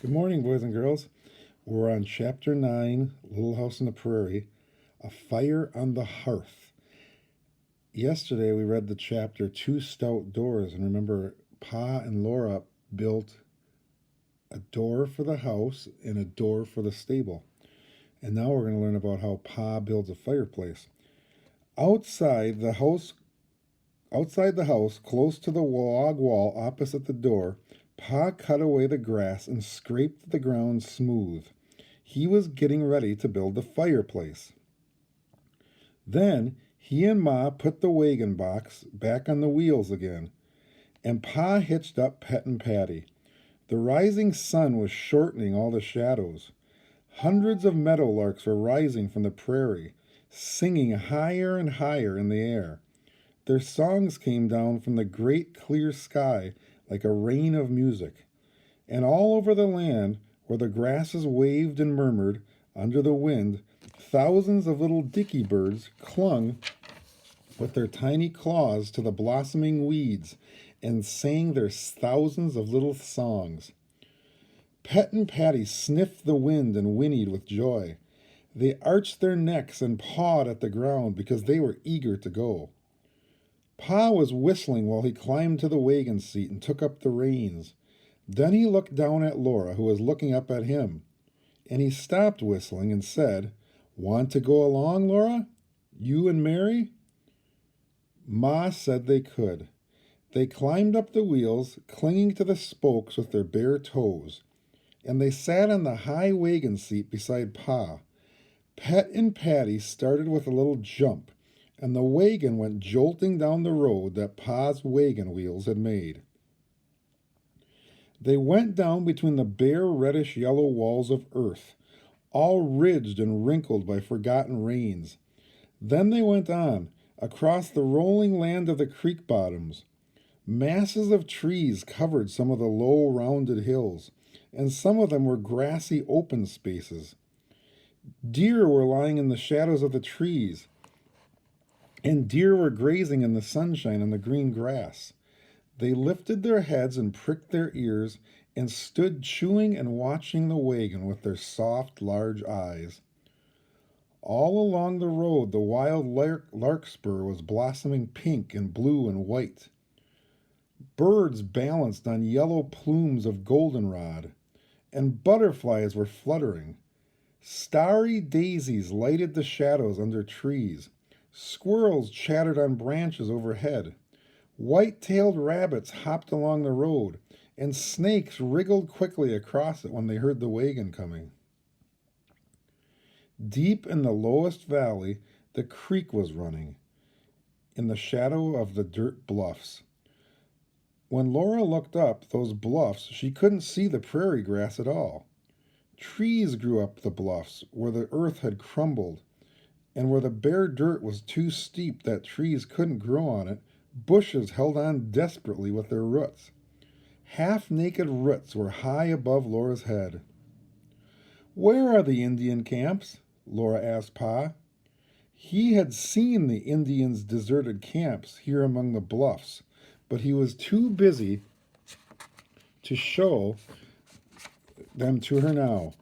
Good morning, boys and girls. We're on Chapter 9, Little House on the Prairie, A Fire on the Hearth. Yesterday we read the chapter Two Stout Doors, and remember, Pa and Laura built a door for the house and a door for the stable. And now we're going to learn about how Pa builds a fireplace. Outside the house, close to the log wall opposite the door, Pa cut away the grass and scraped the ground smooth. He was getting ready to build the fireplace. Then he and Ma put the wagon box back on the wheels again, and Pa hitched up Pet and Patty. The rising sun was shortening all the shadows. Hundreds of meadowlarks were rising from the prairie, singing higher and higher in the air. Their songs came down from the great clear sky like a rain of music. And all over the land, where the grasses waved and murmured under the wind, thousands of little dicky birds clung with their tiny claws to the blossoming weeds and sang their thousands of little songs. Pet and Patty sniffed the wind and whinnied with joy. They arched their necks and pawed at the ground because they were eager to go. Pa was whistling while he climbed to the wagon seat and took up the reins. Then he looked down at Laura, who was looking up at him, and he stopped whistling and said, "Want to go along, Laura? You and Mary?" Ma said they could. They climbed up the wheels, clinging to the spokes with their bare toes, and they sat on the high wagon seat beside Pa. Pet and Patty started with a little jump, and the wagon went jolting down the road that Pa's wagon wheels had made. They went down between the bare reddish-yellow walls of earth, all ridged and wrinkled by forgotten rains. Then they went on, across the rolling land of the creek bottoms. Masses of trees covered some of the low, rounded hills, and some of them were grassy open spaces. Deer were lying in the shadows of the trees, and deer were grazing in the sunshine on the green grass. They lifted their heads and pricked their ears and stood chewing and watching the wagon with their soft, large eyes. All along the road the wild larkspur was blossoming pink and blue and white. Birds balanced on yellow plumes of goldenrod, and butterflies were fluttering. Starry daisies lighted the shadows under trees. Squirrels chattered on branches overhead. White-tailed rabbits hopped along the road, and snakes wriggled quickly across it when they heard the wagon coming. Deep in the lowest valley, the creek was running, in the shadow of the dirt bluffs. When Laura looked up those bluffs, she couldn't see the prairie grass at all. Trees grew up the bluffs where the earth had crumbled, and where the bare dirt was too steep that trees couldn't grow on it, bushes held on desperately with their roots. Half-naked roots were high above Laura's head. "Where are the Indian camps?" Laura asked Pa. He had seen the Indians' deserted camps here among the bluffs, but he was too busy to show them to her now.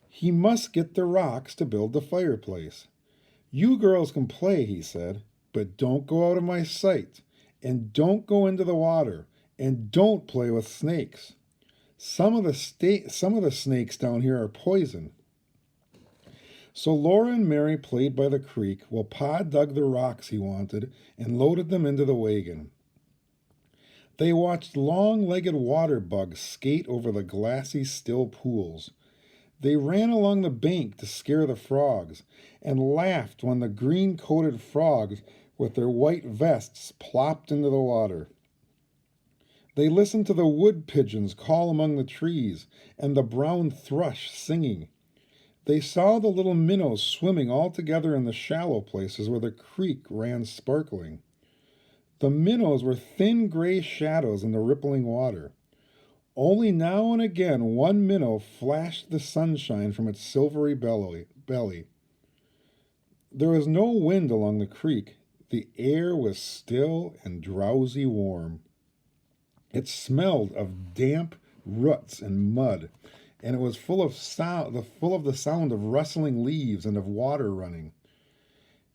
He must get the rocks to build the fireplace. "You girls can play," he said, "but don't go out of my sight, and don't go into the water, and don't play with snakes. Some of the snakes down here are poison." So Laura and Mary played by the creek while Pa dug the rocks he wanted and loaded them into the wagon. They watched long-legged water bugs skate over the glassy, still pools. They ran along the bank to scare the frogs, and laughed when the green-coated frogs with their white vests plopped into the water. They listened to the wood pigeons call among the trees, and the brown thrush singing. They saw the little minnows swimming all together in the shallow places where the creek ran sparkling. The minnows were thin gray shadows in the rippling water. Only now and again one minnow flashed the sunshine from its silvery belly. There was no wind along the creek. The air was still and drowsy warm. It smelled of damp roots and mud, and it was full of the sound of rustling leaves and of water running.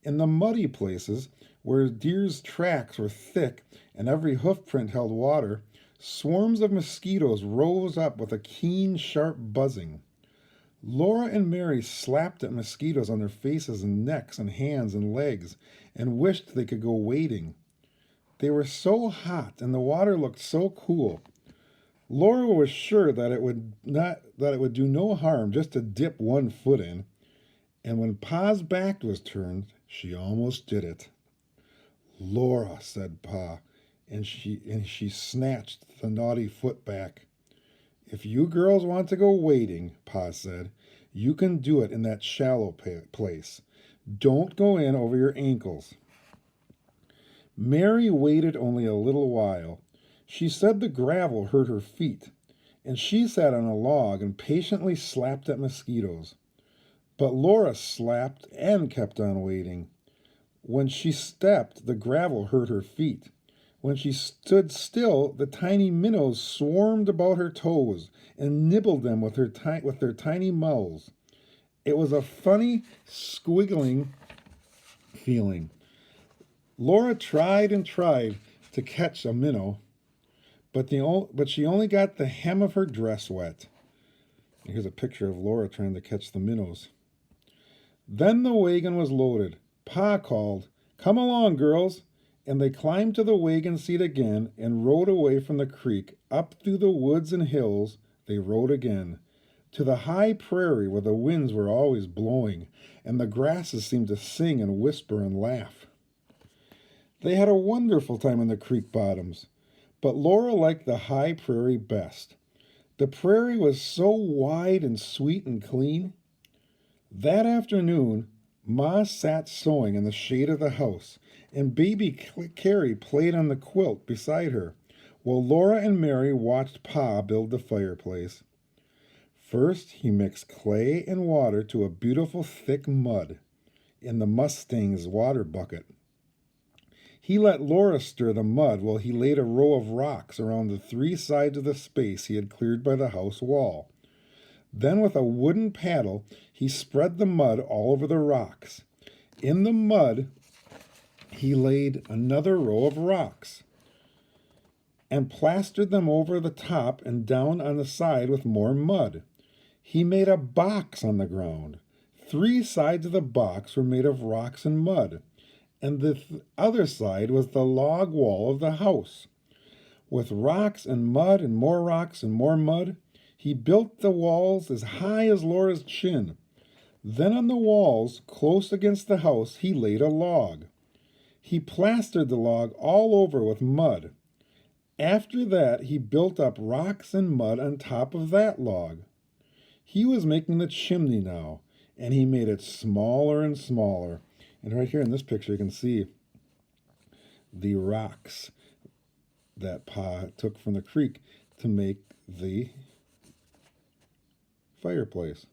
In the muddy places, where deer's tracks were thick and every hoof print held water, swarms of mosquitoes rose up with a keen, sharp buzzing. Laura and Mary slapped at mosquitoes on their faces and necks and hands and legs and wished they could go wading. They were so hot and the water looked so cool. Laura was sure that it would do no harm just to dip one foot in, and when Pa's back was turned, she almost did it. Laura, said Pa, and she snatched the naughty foot back. If you girls want to go wading, Pa said, you can do it in that shallow place. Don't go in over your ankles. Mary waited only a little while. She said the gravel hurt her feet, and she sat on a log and patiently slapped at mosquitoes. But Laura slapped and kept on wading. When she stepped, the gravel hurt her feet. When she stood still, the tiny minnows swarmed about her toes and nibbled them with their tiny mouths. It was a funny, squiggling feeling. Laura tried and tried to catch a minnow, but she only got the hem of her dress wet. Here's a picture of Laura trying to catch the minnows. Then the wagon was loaded. Pa called, "Come along, girls," and they climbed to the wagon seat again and rode away from the creek. Up through the woods and hills they rode again, to the high prairie where the winds were always blowing, and the grasses seemed to sing and whisper and laugh. They had a wonderful time in the creek bottoms, but Laura liked the high prairie best. The prairie was so wide and sweet and clean. That afternoon, Ma sat sewing in the shade of the house, and baby Carrie played on the quilt beside her, while Laura and Mary watched Pa build the fireplace. First, he mixed clay and water to a beautiful thick mud in the Mustang's water bucket. He let Laura stir the mud while he laid a row of rocks around the 3 sides of the space he had cleared by the house wall. Then with a wooden paddle, he spread the mud all over the rocks. In the mud, he laid another row of rocks and plastered them over the top and down on the side with more mud. He made a box on the ground. 3 sides of the box were made of rocks and mud, and the other side was the log wall of the house. With rocks and mud and more rocks and more mud, he built the walls as high as Laura's chin. Then on the walls, close against the house, he laid a log. He plastered the log all over with mud. After that, he built up rocks and mud on top of that log. He was making the chimney now, and he made it smaller and smaller. And right here in this picture, you can see the rocks that Pa took from the creek to make the fireplace.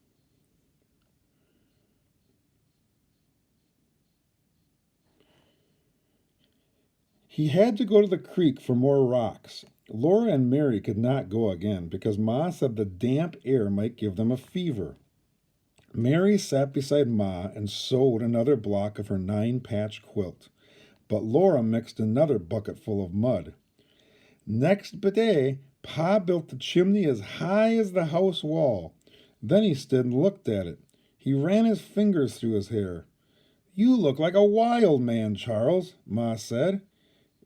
He had to go to the creek for more rocks. Laura and Mary could not go again because Ma said the damp air might give them a fever. Mary sat beside Ma and sewed another block of her 9-patch quilt, but Laura mixed another bucket full of mud. Next day, Pa built the chimney as high as the house wall. Then he stood and looked at it. He ran his fingers through his hair. "You look like a wild man, Charles," Ma said.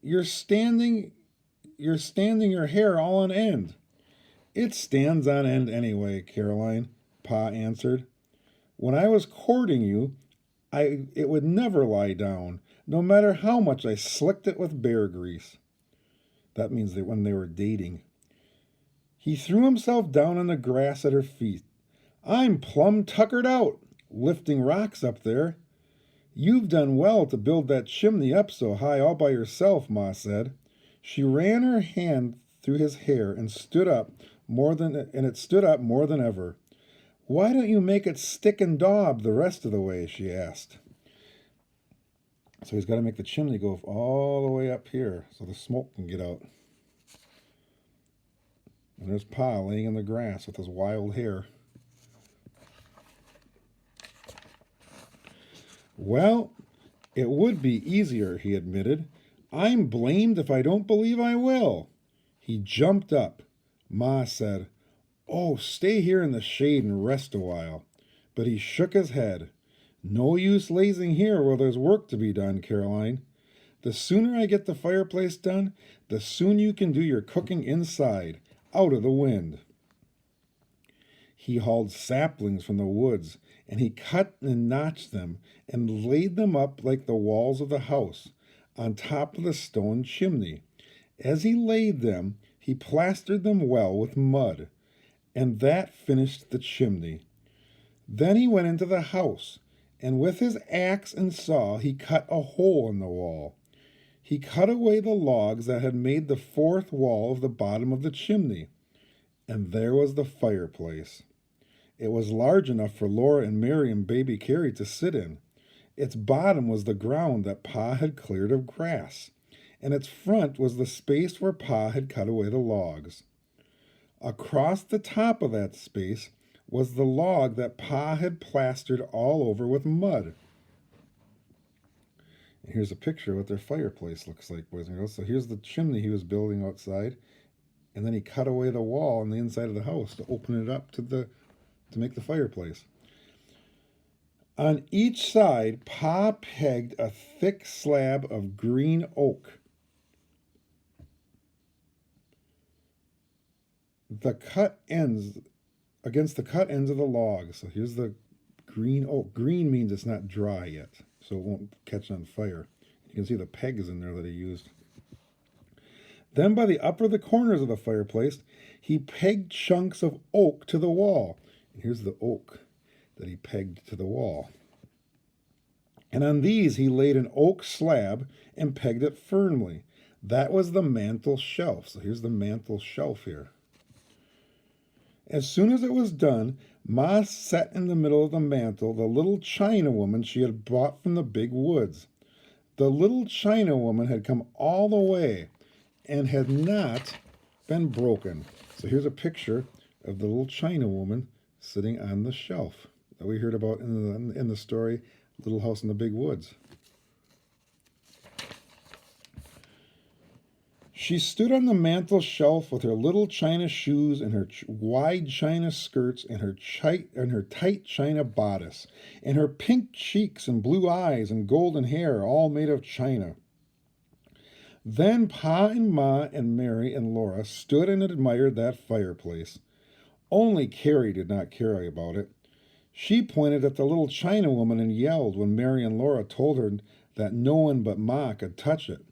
You're standing your hair all on end." "It stands on end anyway, Caroline," Pa answered. "When I was courting you, it would never lie down, no matter how much I slicked it with bear grease." That means that when they were dating. He threw himself down on the grass at her feet. "I'm plumb tuckered out, lifting rocks up there." "You've done well to build that chimney up so high all by yourself," Ma said. She ran her hand through his hair and it stood up more than ever. "Why don't you make it stick and daub the rest of the way?" she asked. So he's got to make the chimney go all the way up here so the smoke can get out. And there's Pa laying in the grass with his wild hair. Well, it would be easier, he admitted. I'm blamed if I don't believe I will. He jumped up. Ma said, "Oh, stay here in the shade and rest a while." But he shook his head. "No use lazing here while there's work to be done, Caroline. The sooner I get the fireplace done, the sooner you can do your cooking inside, out of the wind." He hauled saplings from the woods, and he cut and notched them and laid them up like the walls of the house, on top of the stone chimney. As he laid them, he plastered them well with mud, and that finished the chimney. Then he went into the house, and with his axe and saw he cut a hole in the wall. He cut away the logs that had made the fourth wall of the bottom of the chimney, and there was the fireplace. It was large enough for Laura and Mary and baby Carrie to sit in. Its bottom was the ground that Pa had cleared of grass, and its front was the space where Pa had cut away the logs. Across the top of that space was the log that Pa had plastered all over with mud. And here's a picture of what their fireplace looks like, boys and girls. So here's the chimney he was building outside, and then he cut away the wall on the inside of the house to open it up to make the fireplace. On each side, Pa pegged a thick slab of green oak. Against the cut ends of the log. So here's the green oak. Green means it's not dry yet, so it won't catch on fire. You can see the pegs in there that he used. Then by the upper corners of the fireplace, he pegged chunks of oak to the wall. And here's the oak that he pegged to the wall. And on these he laid an oak slab and pegged it firmly. That was the mantel shelf. So here's the mantel shelf here. As soon as it was done, Ma set in the middle of the mantel the little China woman she had brought from the big woods. The little China woman had come all the way and had not been broken. So here's a picture of the little China woman sitting on the shelf that we heard about in the story, Little House in the Big Woods. She stood on the mantel shelf with her little china shoes and her wide china skirts and her tight china bodice, and her pink cheeks and blue eyes and golden hair, all made of china. Then Pa and Ma and Mary and Laura stood and admired that fireplace. Only Carrie did not care about it. She pointed at the little China woman and yelled when Mary and Laura told her that no one but Ma could touch it.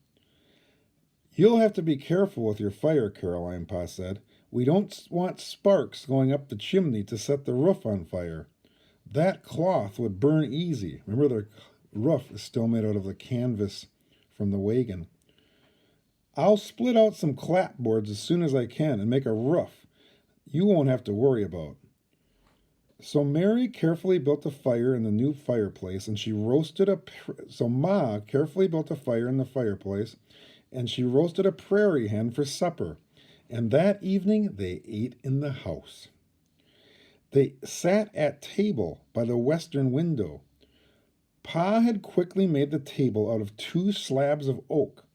"You'll have to be careful with your fire, Caroline," Pa said. "We don't want sparks going up the chimney to set the roof on fire. That cloth would burn easy." Remember, the roof is still made out of the canvas from the wagon. "I'll split out some clapboards as soon as I can and make a roof you won't have to worry about." So Mary carefully built a fire in the new fireplace, and Ma carefully built a fire in the fireplace, and she roasted a prairie hen for supper. And that evening they ate in the house. They sat at table by the western window. Pa had quickly made the table out of 2 slabs of oak.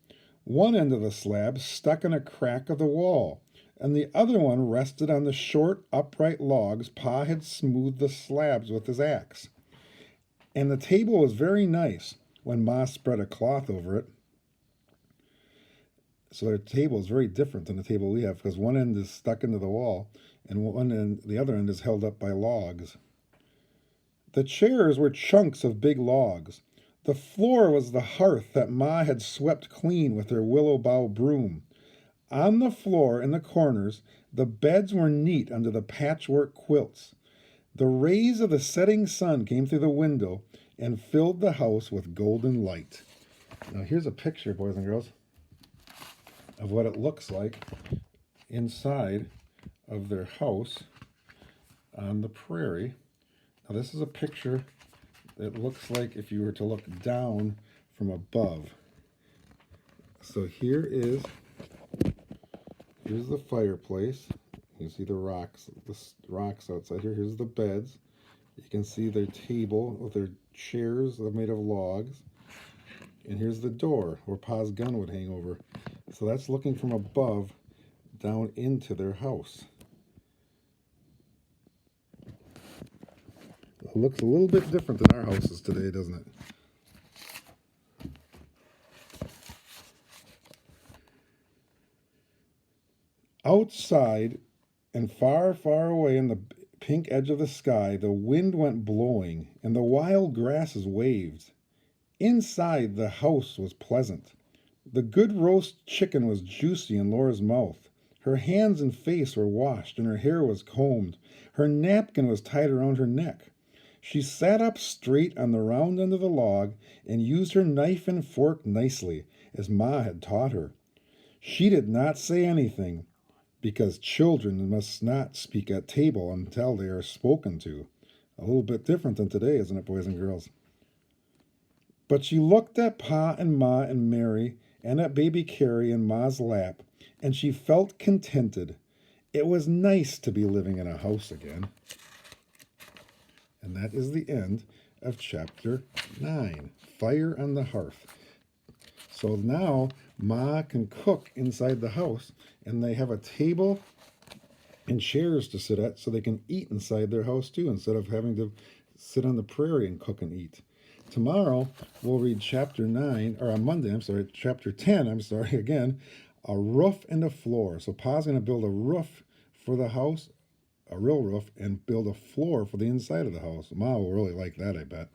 One end of the slab stuck in a crack of the wall, and the other one rested on the short, upright logs Pa had smoothed the slabs with his axe. And the table was very nice when Ma spread a cloth over it. So their table is very different than the table we have, because one end is stuck into the wall and the other end is held up by logs. The chairs were chunks of big logs. The floor was the hearth that Ma had swept clean with her willow bough broom. On the floor in the corners, the beds were neat under the patchwork quilts. The rays of the setting sun came through the window and filled the house with golden light. Now here's a picture, boys and girls, of what it looks like inside of their house on the prairie. Now this is a picture that looks like if you were to look down from above. So here's the fireplace. You see the rocks outside here. Here's the beds. You can see their table with their chairs that are made of logs. And here's the door where Pa's gun would hang over. So that's looking from above down into their house. It looks a little bit different than our houses today, doesn't it? Outside and far, far away in the pink edge of the sky, the wind went blowing and the wild grasses waved. Inside, the house was pleasant. The good roast chicken was juicy in Laura's mouth. Her hands and face were washed and her hair was combed. Her napkin was tied around her neck. She sat up straight on the round end of the log and used her knife and fork nicely, as Ma had taught her. She did not say anything, because children must not speak at table until they are spoken to. A little bit different than today, isn't it, boys and girls? But she looked at Pa and Ma and Mary and at baby Carrie in Ma's lap, and she felt contented. It was nice to be living in a house again. And that is the end of chapter 9, Fire on the Hearth. So now Ma can cook inside the house, and they have a table and chairs to sit at so they can eat inside their house too, instead of having to sit on the prairie and cook and eat. Tomorrow we'll read chapter 9, or on Monday, chapter 10, again, a roof and a floor. So Pa's going to build a roof for the house, a real roof, and build a floor for the inside of the house. Ma will really like that, I bet.